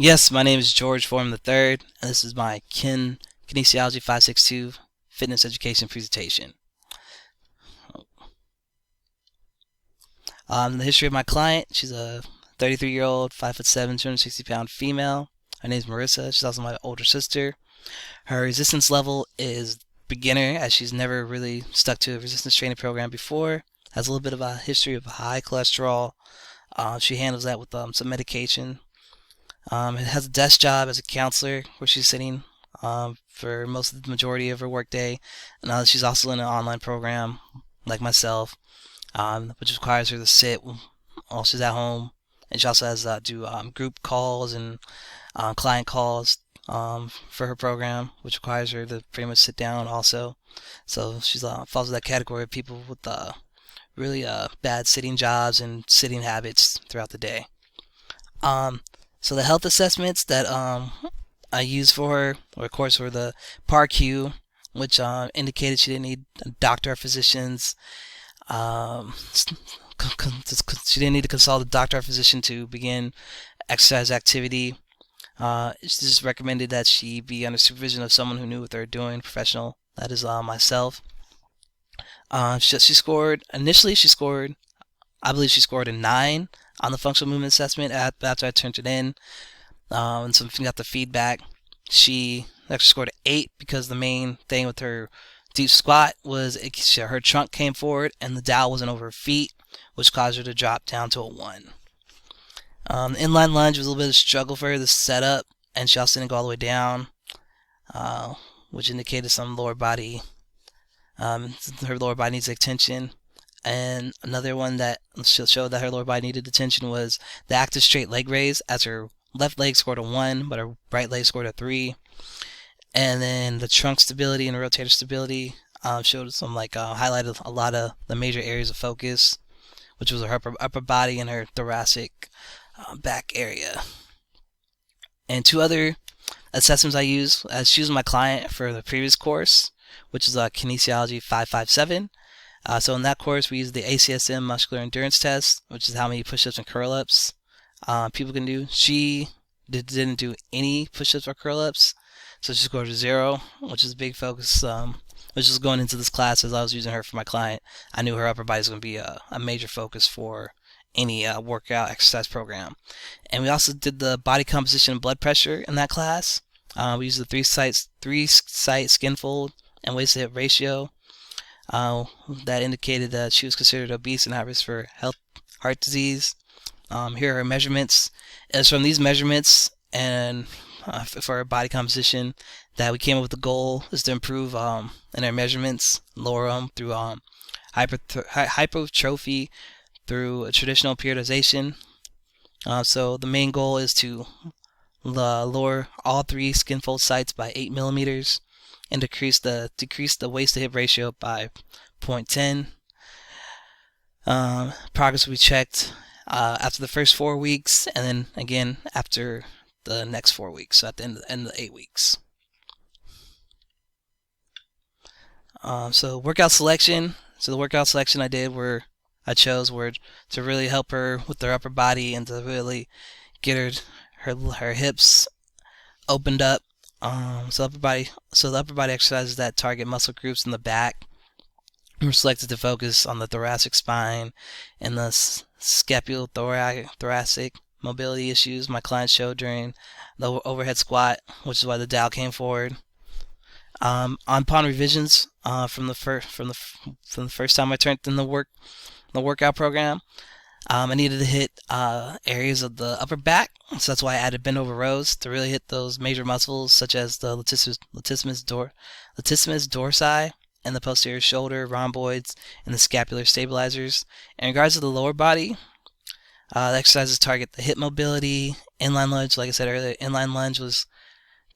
Yes, my name is George Form the Third, and this is my Kinesiology 562 Fitness Education presentation. The history of my client: she's a 33-year-old, 5'7", 260-pound female. Her name is Marissa. She's also my older sister. Her resistance level is beginner, as she's never really stuck to a resistance training program before. Has a little bit of a history of high cholesterol. She handles that with some medication. It has a desk job as a counselor where she's sitting for most of the majority of her workday. And she's also in an online program like myself, which requires her to sit while she's at home. And she also has do group calls and client calls for her program, which requires her to pretty much sit down also. So she's falls in that category of people with really bad sitting jobs and sitting habits throughout the day. So the health assessments that I used for her, or of course, were the PAR-Q, which indicated she didn't need a doctor or physicians. She didn't need to consult a doctor or physician to begin exercise activity. It's just recommended that she be under supervision of someone who knew what they were doing, professional. That is myself. She scored, initially she scored, I believe she scored a 9 on the functional movement assessment after I turned it in. And so we got the feedback. She actually scored an 8 because the main thing with her deep squat was her trunk came forward and the dowel wasn't over her feet, which caused her to drop down to a 1. Inline lunge was a little bit of a struggle for her to set up, and she also didn't go all the way down, which indicated some lower body. Her lower body needs attention. And another one that showed that her lower body needed attention was the active straight leg raise, as her left leg scored a 1, but her right leg scored a 3. And then the trunk stability and rotator stability showed some highlighted a lot of the major areas of focus, which was her upper body and her thoracic back area. And 2 other assessments I used as she was my client for the previous course, which is Kinesiology 557. So in that course, we used the ACSM muscular endurance test, which is how many push-ups and curl-ups people can do. She didn't do any push-ups or curl-ups, so she scored a 0, which is a big focus. Which is going into this class, as I was using her for my client, I knew her upper body was going to be a major focus for any workout exercise program. And we also did the body composition and blood pressure in that class. We used the 3-site skin fold and waist to hip ratio. That indicated that she was considered obese and high risk for heart disease. Here are her measurements. It's from these measurements and for her body composition that we came up with the goal is to improve in her measurements, lower them through hypertrophy through a traditional periodization. So the main goal is to lower all 3 skin fold sites by 8 millimeters and decrease the waist to hip ratio by 0.10. Progress will be checked after the first 4 weeks, and then again after the next 4 weeks, so at the end of the 8 weeks. So workout selection. So the workout selection I chose were to really help her with her upper body and to really get her hips opened up. So the upper body exercises that target muscle groups in the back were selected to focus on the thoracic spine and the scapulothoracic mobility issues my client showed during the overhead squat, which is why the dowel came forward. Upon revisions from the first time I turned in the workout program, I needed to hit areas of the upper back, so that's why I added bend over rows to really hit those major muscles such as the latissimus dorsi and the posterior shoulder, rhomboids, and the scapular stabilizers. In regards to the lower body, the exercises target the hip mobility, inline lunge. Like I said earlier, inline lunge was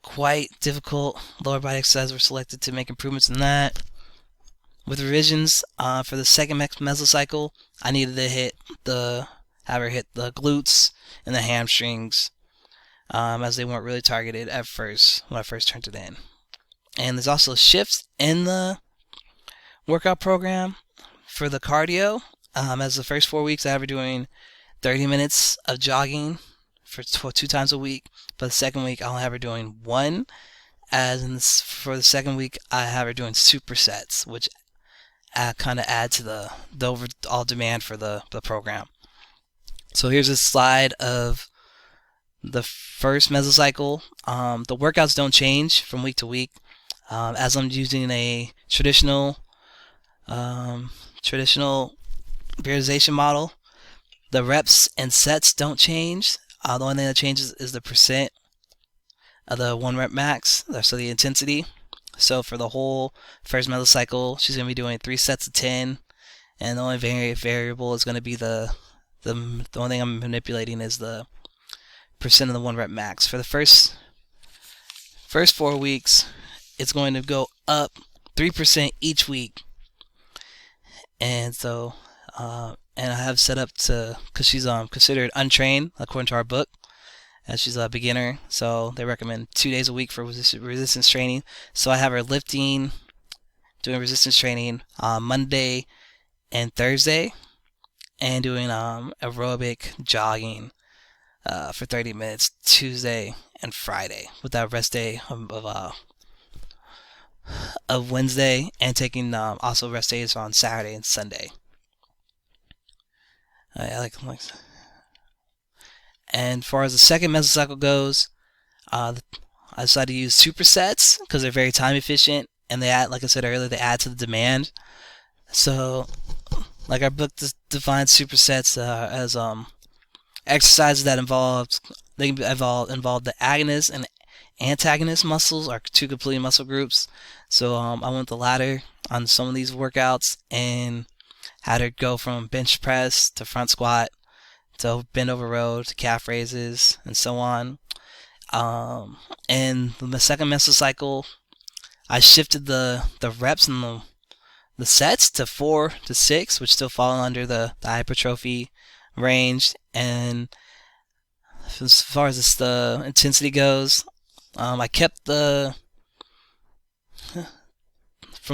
quite difficult. Lower body exercises were selected to make improvements in that. With revisions for the second mesocycle, I needed to have her hit the glutes and the hamstrings, as they weren't really targeted at first when I first turned it in. And there's also shifts in the workout program for the cardio. As the first 4 weeks, I have her doing 30 minutes of jogging for 2 times a week. But the second week, I'll have her doing one. As in for the second week, I have her doing supersets, which kind of add to the overall demand for the program. So here's a slide of the first mesocycle. The workouts don't change from week to week. As I'm using a traditional periodization model, the reps and sets don't change. The only thing that changes is the percent of the 1 rep max, so the intensity. So for the whole first mesocycle, she's going to be doing 3 sets of 10, and the only variable is going to be the only thing I'm manipulating is the percent of the 1 rep max. For the first 4 weeks, it's going to go up 3% each week. And so, and I have set up to, because she's considered untrained according to our book, as she's a beginner, so they recommend 2 days a week for resistance training. So I have her lifting, doing resistance training Monday and Thursday, and doing aerobic jogging for 30 minutes Tuesday and Friday, with that rest day of Wednesday, and taking also rest days on Saturday and Sunday. And as far as the second mesocycle goes, I decided to use supersets because they're very time efficient, and they add, like I said earlier, they add to the demand. So, like our book defines supersets as exercises that involve the agonist and antagonist muscles, are 2 complete muscle groups. So I went the latter on some of these workouts and had her go from bench press to front squat to bend over row to calf raises and so on. And the second mesocycle, I shifted the reps and the sets to 4 to 6, which still fall under the hypertrophy range. And as far as the intensity goes, I kept from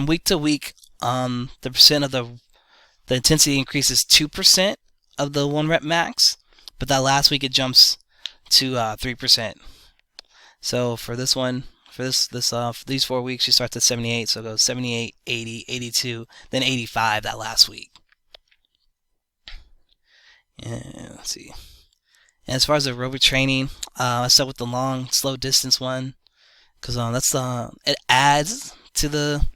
week to week, the percent of the intensity increases 2% of the 1 rep max, but that last week it jumps to 3%. So for this one, for these 4 weeks, she starts at 78, so it goes 78, 80, 82, then 85 that last week. And let's see. And as far as the aerobic training, I start with the long, slow distance one, because that's it adds to the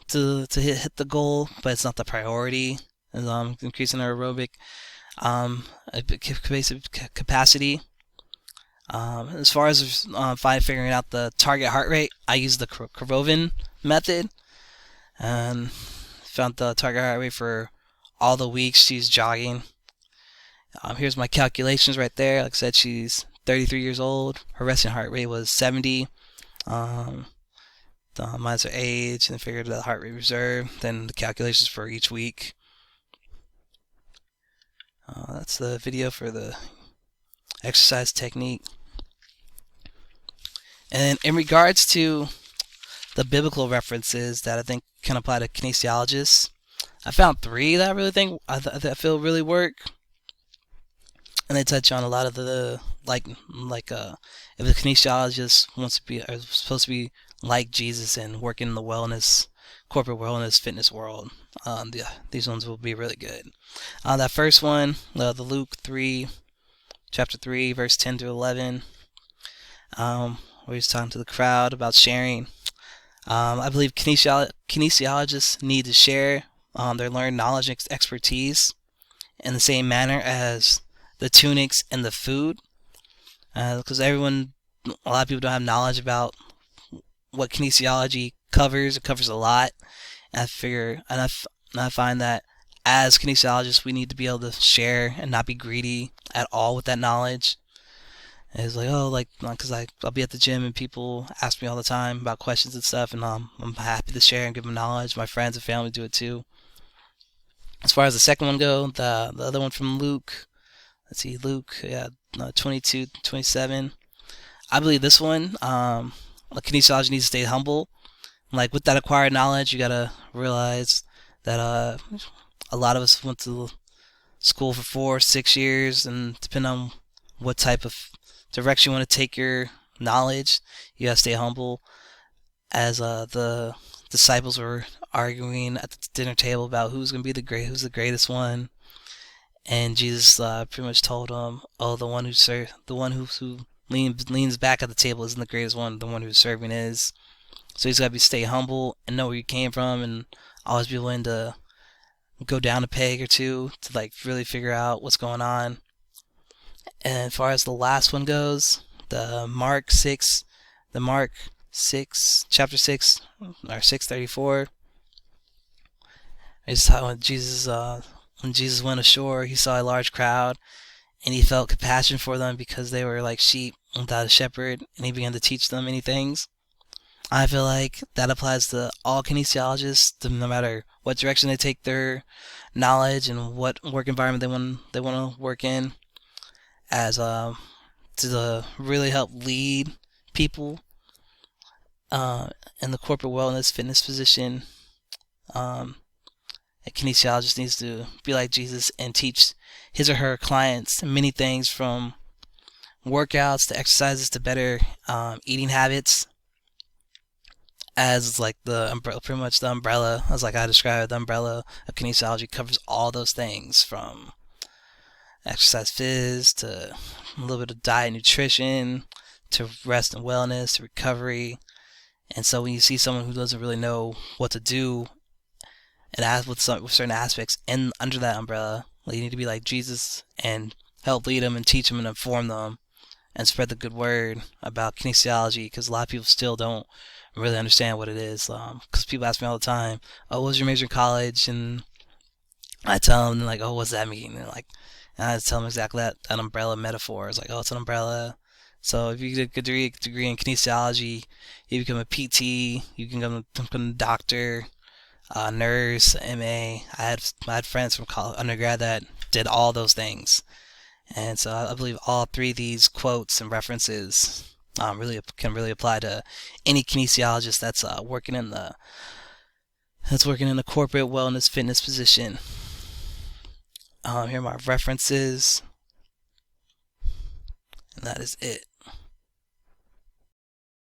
to hit the goal, but it's not the priority. And increasing our aerobic capacity. As far as figuring out the target heart rate, I use the Korovin method, and found the target heart rate for all the weeks she's jogging. Here's my calculations right there. Like I said, she's 33 years old. Her resting heart rate was 70. Minus her age, and figured the heart rate reserve. Then the calculations for each week. That's the video for the exercise technique. And in regards to the biblical references that I think can apply to kinesiologists, I found 3 that I really think that feel really work. And they touch on a lot of the if the kinesiologist wants to be, or supposed to be like Jesus and working in the wellness, corporate wellness, fitness world. These ones will be really good. That first one, the Luke 3, chapter 3, verse 10 to 11, where he's talking to the crowd about sharing. I believe kinesiologists need to share their learned knowledge and expertise in the same manner as the tunics and the food, because a lot of people don't have knowledge about what kinesiology covers. It covers a lot, and I find that as kinesiologists, we need to be able to share and not be greedy at all with that knowledge. And it's because I'll be at the gym and people ask me all the time about questions and stuff, and I'm happy to share and give them knowledge. My friends and family do it too. As far as the second one go, the other one from Luke, let's see, Luke 22-27. I believe this one, kinesiology needs to stay humble. Like, with that acquired knowledge, you gotta realize that a lot of us went to school for 4 or 6 years, and depending on what type of direction you want to take your knowledge. You gotta stay humble. As the disciples were arguing at the dinner table about who's the greatest one, and Jesus pretty much told them, "Oh, the one who leans back at the table isn't the greatest one. The one who's serving is." So he's got to be stay humble and know where you came from, and always be willing to go down a peg or two to like really figure out what's going on. And as far as the last one goes, the Mark 6, chapter 6, or 6:34, is how when Jesus went ashore, he saw a large crowd, and he felt compassion for them because they were like sheep without a shepherd, and he began to teach them many things. I feel like that applies to all kinesiologists, no matter what direction they take their knowledge and what work environment they want to work in, as to really help lead people in the corporate wellness fitness position. A kinesiologist needs to be like Jesus and teach his or her clients many things, from workouts to exercises to better eating habits. As like the umbrella, pretty much the umbrella, as like I described, the umbrella of kinesiology covers all those things, from exercise phys to a little bit of diet and nutrition to rest and wellness to recovery. And so when you see someone who doesn't really know what to do and with certain aspects in under that umbrella, like, you need to be like Jesus and help lead them and teach them and inform them and spread the good word about kinesiology, because a lot of people still don't really understand what it is. Because people ask me all the time, "Oh, what was your major in college?" And I tell them like, "Oh, what's that mean?" And I tell them exactly that umbrella metaphor. It's like, "Oh, it's an umbrella." So if you get a degree in kinesiology, you become a PT, you can become a doctor, nurse, MA. I had friends from college, undergrad, that did all those things. And so I believe all three of these quotes and references can really apply to any kinesiologist that's working in the corporate wellness fitness position. Here are my references, and that is it.